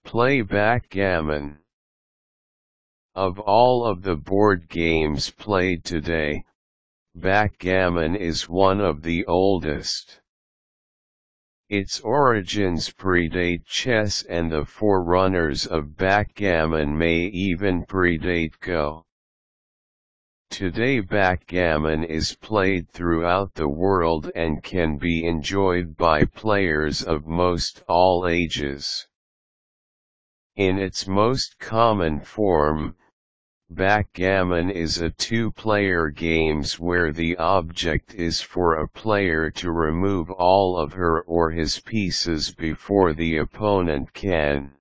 Play backgammon. Of all of the board games played today, backgammon is one of the oldest. Its origins predate chess, and the forerunners of backgammon may even predate Go. Today backgammon is played throughout the world and can be enjoyed by players of most all ages. In its most common form, backgammon is a two-player game where the object is for a player to remove all of her or his pieces before the opponent can.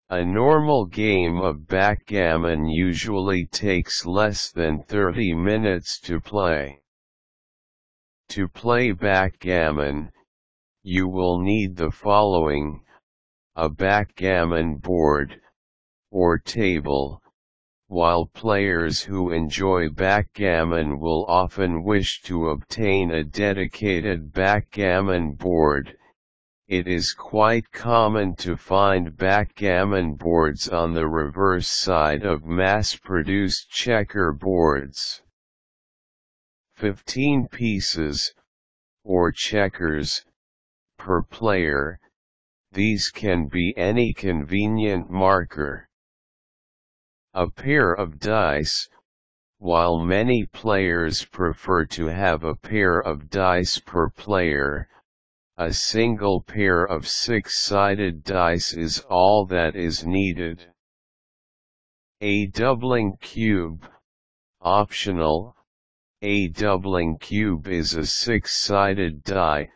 A normal game of backgammon usually takes less than 30 minutes to play. To play backgammon, you will need the following: a backgammon board, or table. While players who enjoy backgammon will often wish to obtain a dedicated backgammon board, it is quite common to find backgammon boards on the reverse side of mass-produced checker boards. 15 pieces, or checkers, per player. These can be any convenient marker. A pair of dice. While many players prefer to have a pair of dice per player, a single pair of 6-sided dice is all that is needed. A doubling cube. Optional. A doubling cube is a 6-sided die,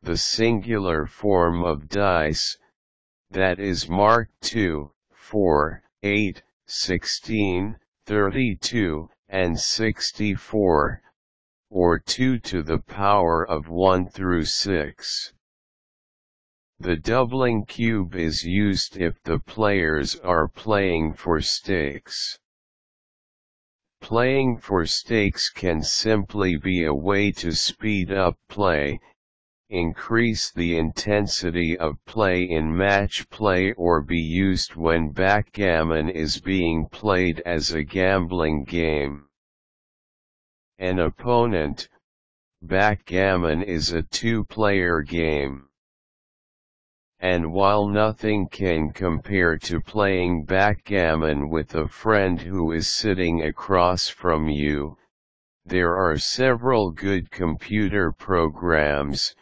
the singular form of dice, that is marked 2, 4, 8, 16, 32, and 64, or 2 to the power of 1 through 6. The doubling cube is used if the players are playing for stakes. Playing for stakes can simply be a way to speed up play, increase the intensity of play in match play, or be used when backgammon is being played as a gambling game. An opponent. Backgammon is a two-player game. And while nothing can compare to playing backgammon with a friend who is sitting across from you, there are several good computer programs,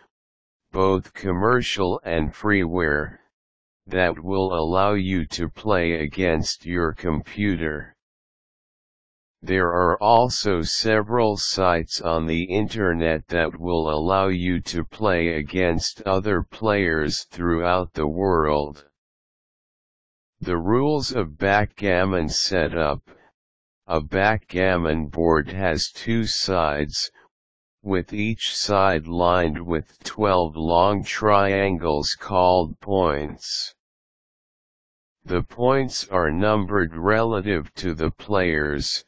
both commercial and freeware, that will allow you to play against your computer. There are also several sites on the internet that will allow you to play against other players throughout the world. The rules of backgammon setup. A backgammon board has two sides, with each side lined with 12 long triangles called points. The points are numbered relative to the players,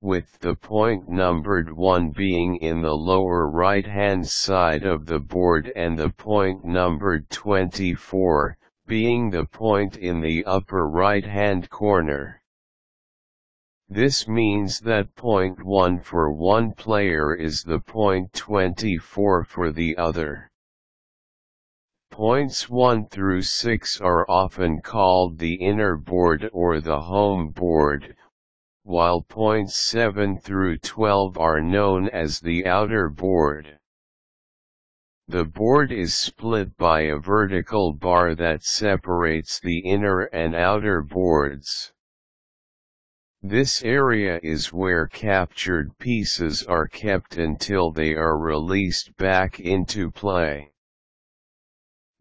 with the point numbered 1 being in the lower right-hand side of the board and the point numbered 24 being the point in the upper right-hand corner. This means that point 1 for one player is the point 24 for the other. Points 1 through 6 are often called the inner board or the home board, while points 7 through 12 are known as the outer board. The board is split by a vertical bar that separates the inner and outer boards. This area is where captured pieces are kept until they are released back into play.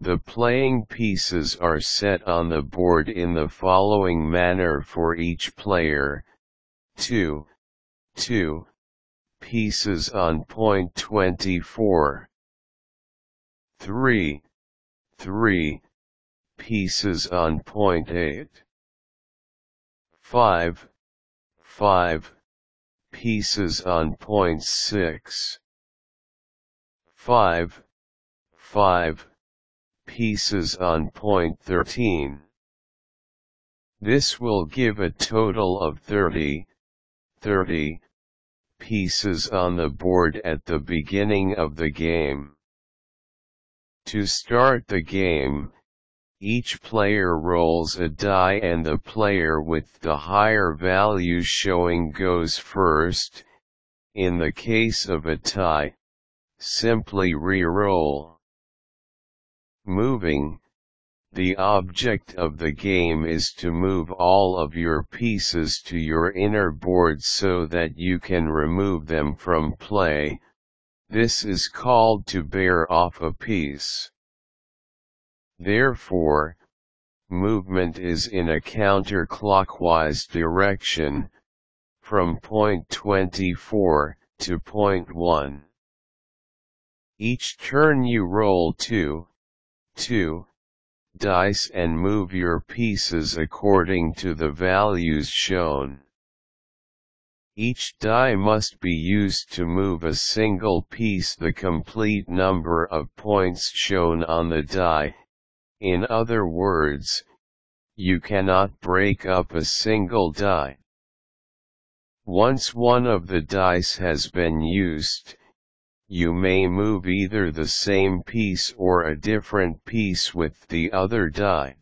The playing pieces are set on the board in the following manner for each player: 2 pieces on point 24, 3 pieces on point 8, 5 pieces on point 6, 5 pieces on point 13. This will give a total of 30 pieces on the board at the beginning of the game. To start the game, each player rolls a die and the player with the higher value showing goes first. In the case of a tie, simply re-roll. Moving. The object of the game is to move all of your pieces to your inner board so that you can remove them from play. This is called to bear off a piece. Therefore, movement is in a counterclockwise direction, from point 24 to point 1. Each turn you roll two dice and move your pieces according to the values shown. Each die must be used to move a single piece the complete number of points shown on the die. In other words, you cannot break up a single die. Once one of the dice has been used, you may move either the same piece or a different piece with the other die.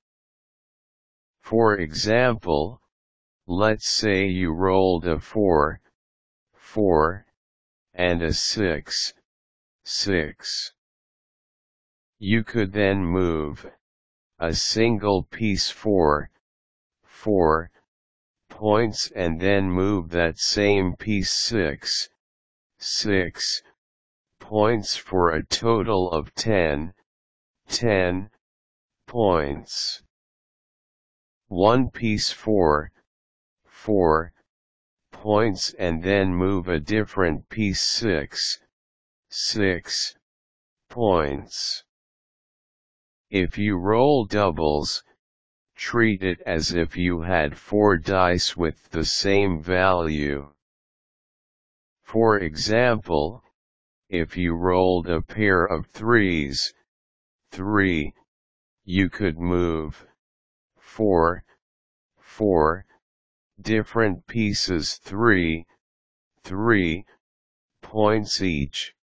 For example, let's say you rolled a 4, and a 6. You could then move a single piece 4 points and then move that same piece 6 points for a total of 10 points. One piece 4 points and then move a different piece 6 points. If you roll doubles, treat it as if you had 4 dice with the same value. For example, if you rolled a pair of 3s, you could move 4 different pieces 3 points each.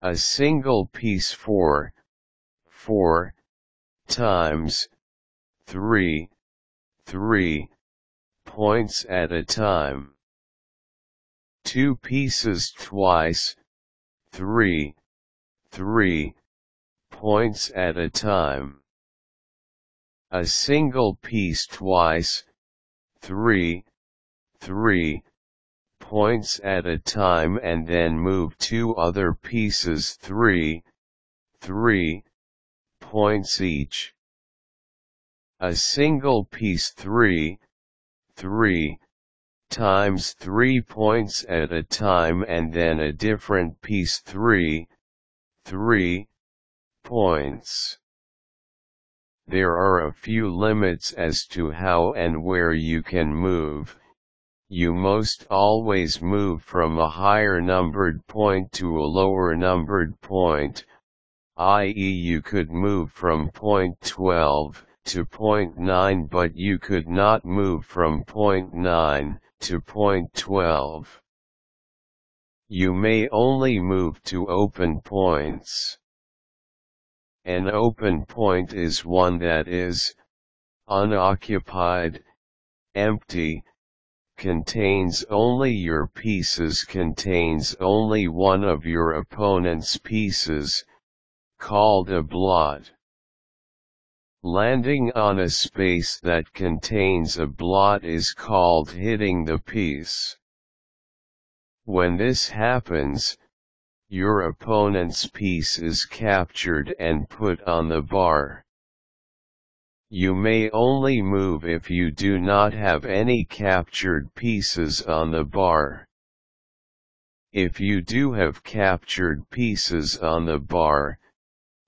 A single piece 4 times 3 points at a time. 2 pieces twice 3 points at a time. A single piece twice 3 points at a time and then move 2 other pieces 3 points each. A single piece 3 times 3 points at a time and then a different piece 3 points. There are a few limits as to how and where you can move. You must always move from a higher numbered point to a lower numbered point, i.e. you could move from point 12 to point 9 but you could not move from point 9 to point 12. You may only move to open points. An open point is one that is unoccupied, empty, contains only your pieces, contains only one of your opponent's pieces, called a blot. Landing on a space that contains a blot is called hitting the piece. When this happens, your opponent's piece is captured and put on the bar. You may only move if you do not have any captured pieces on the bar. If you do have captured pieces on the bar,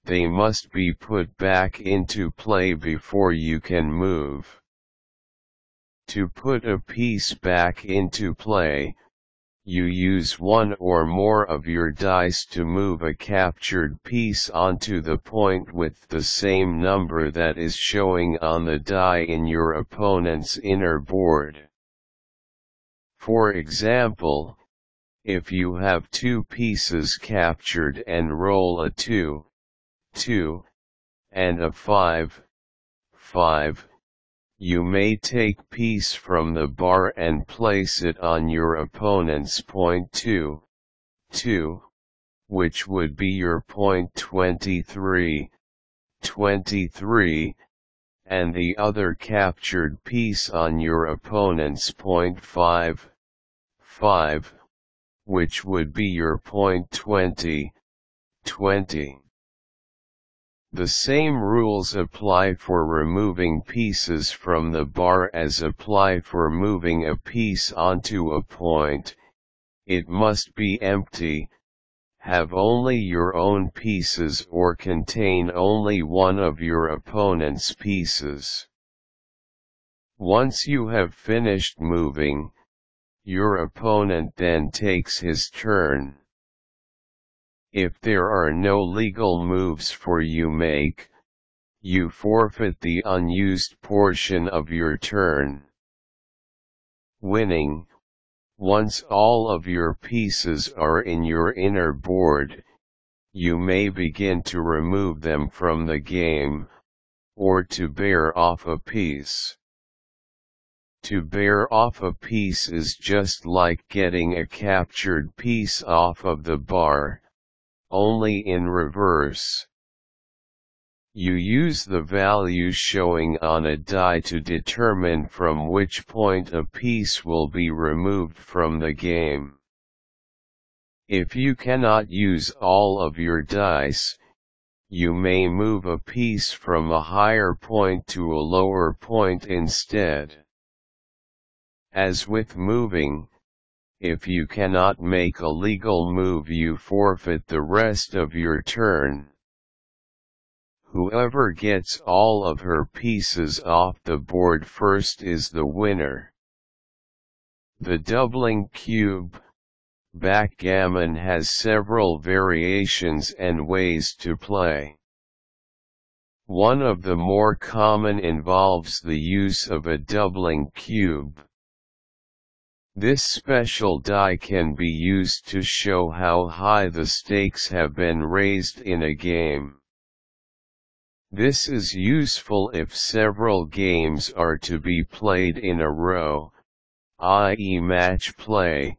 they must be put back into play before you can move. To put a piece back into play, you use one or more of your dice to move a captured piece onto the point with the same number that is showing on the die in your opponent's inner board. For example, if you have 2 pieces captured and roll a 2, 2, and a 5, 5, you may take piece from the bar and place it on your opponent's point 2, 2, which would be your point 23, 23, and the other captured piece on your opponent's point 5, 5, which would be your point 20, 20. The same rules apply for removing pieces from the bar as apply for moving a piece onto a point. It must be empty, have only your own pieces or contain only one of your opponent's pieces. Once you have finished moving, your opponent then takes his turn. If there are no legal moves for you make, you forfeit the unused portion of your turn. Winning, once all of your pieces are in your inner board, you may begin to remove them from the game, or to bear off a piece. To bear off a piece is just like getting a captured piece off of the bar, only in reverse. You use the value showing on a die to determine from which point a piece will be removed from the game. If you cannot use all of your dice, you may move a piece from a higher point to a lower point instead. As with moving, if you cannot make a legal move, you forfeit the rest of your turn. Whoever gets all of her pieces off the board first is the winner. The doubling cube, backgammon, has several variations and ways to play. One of the more common involves the use of a doubling cube. This special die can be used to show how high the stakes have been raised in a game. This is useful if several games are to be played in a row, i.e. match play,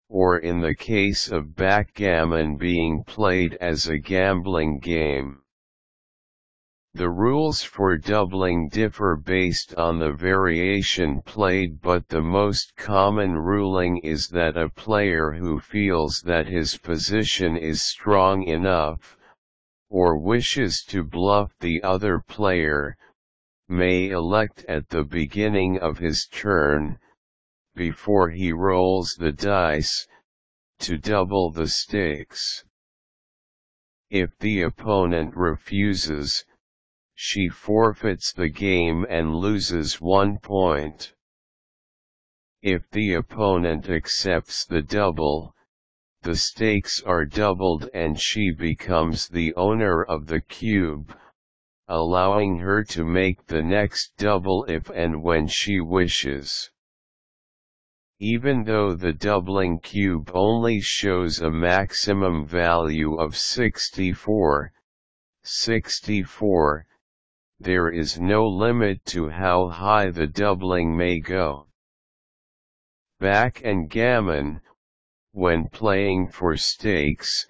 or in the case of backgammon being played as a gambling game. The rules for doubling differ based on the variation played, but the most common ruling is that a player who feels that his position is strong enough, or wishes to bluff the other player, may elect at the beginning of his turn, before he rolls the dice, to double the stakes. If the opponent refuses, she forfeits the game and loses 1 point. If the opponent accepts the double, the stakes are doubled and she becomes the owner of the cube, allowing her to make the next double if and when she wishes. Even though the doubling cube only shows a maximum value of 64, there is no limit to how high the doubling may go. Backgammon, when playing for stakes,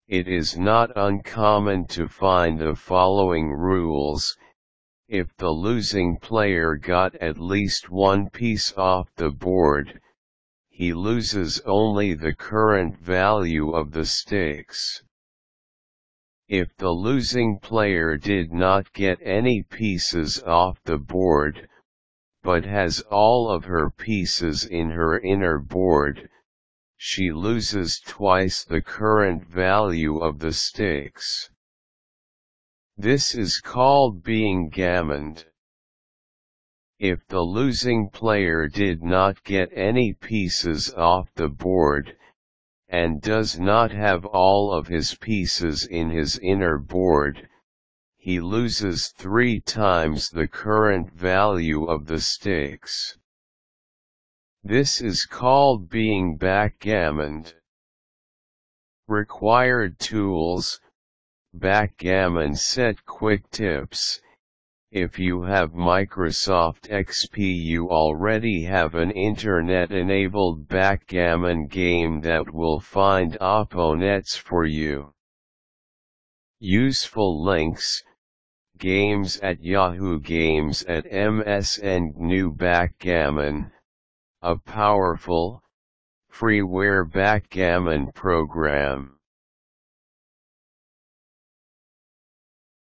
it is not uncommon to find the following rules. If the losing player got at least 1 piece off the board, he loses only the current value of the stakes. If the losing player did not get any pieces off the board, but has all of her pieces in her inner board, she loses twice the current value of the stakes. This is called being gammoned. If the losing player did not get any pieces off the board, and does not have all of his pieces in his inner board, he loses 3 times the current value of the stakes. This is called being backgammoned. Required tools: Backgammon set quick tips. If you have Microsoft XP, you already have an internet-enabled backgammon game that will find opponents for you. Useful links: Games at Yahoo, Games at MSN, GNU Backgammon, a powerful, freeware backgammon program.